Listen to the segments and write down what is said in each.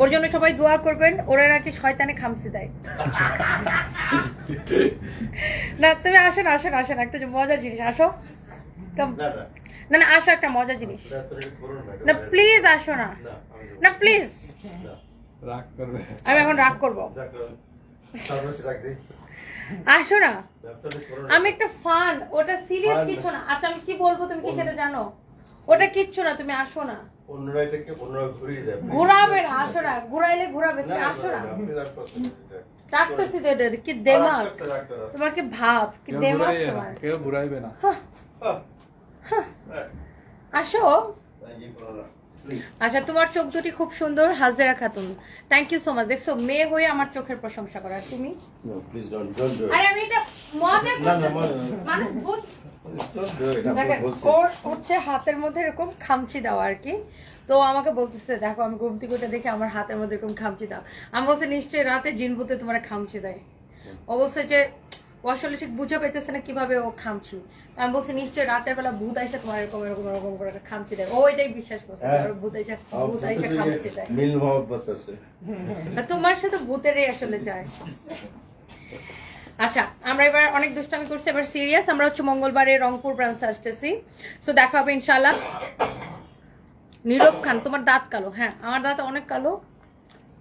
ওর জন্য সবাই দোয়া করবেন, ওরা নাকি শয়তানে খামচি দেয়। না তুমি আসো না, আসো না, আসো না, একটা মজার জিনিস, আসো। না না আসো, একটা মজার জিনিস। না প্লিজ আসো না, না প্লিজ। রাগ করবে। আমি এখন রাগ করবো, আসো না। আমি একটা ফান, ওটা সিরিয়াস কিছু না। আচ্ছা আমি কি বলবো, তুমি কি সেটা জানো? ওটা কিচ্ছু না, তুমি আসো না। অন্যরা এটাকে অন্যরা ঘুরিয়ে দেয়। ঘুরাবে না, আসো না, ঘুরাইলে ঘুরাবে, তুমি আসো না। ডাকতেছি তো, এটা কি দেমাগ তোমার, কি ভাব, কি দেমাগ তোমার। কেউ ঘুরাইবে না। আসো। আচ্ছা তোমার চোখ দুটি খুব সুন্দর, Hajera Khatun, thank you so much. দেখছো মেয়ে হয়ে আমার চোখের প্রশংসা করার তুমি। প্লিজ ডোন্ট ডু আরে আমি এটা মজা করতেছি, মানে দেখেন ওর হচ্ছে হাতের মধ্যে এরকম খামচি দেওয়া আর কি। তো আমাকে বলতেছে দেখো আমি ঘুমতি করে দেখে আমার হাতের মধ্যে এরকম খামচি দাও। আমি বলছি নিশ্চয়ই রাতে জিন ভূতে তোমার খামচি দেয়। ও বলছে যে ও আসলে ঠিক বুঝে পেতেছে না কিভাবে ও খামচি। আমি বলছি নিশ্চয়ই রাতের বেলা ভূত আইসা তোমার এরকম এরকম এরকম করে খামচি দেয়। ও এটাই বিশ্বাস করছে ভূত আইসা খামচি দেয়। মিল মোহব্বত আছে। তোমার সাথে ভূতেরই আসলে যায়। আচ্ছা আমরা এবার অনেক দুষ্টামি করছি, এবার সিরিয়াস। আমরা হচ্ছে মঙ্গলবারে রংপুর ব্রাঞ্চে আসতেছি, সো দেখা হবে ইনশাআল্লাহ। নীরব খান তোমার দাঁত কালো, হ্যাঁ আমার দাঁত অনেক কালো,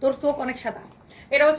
তোর চোখ অনেক সাদা। এটা হচ্ছে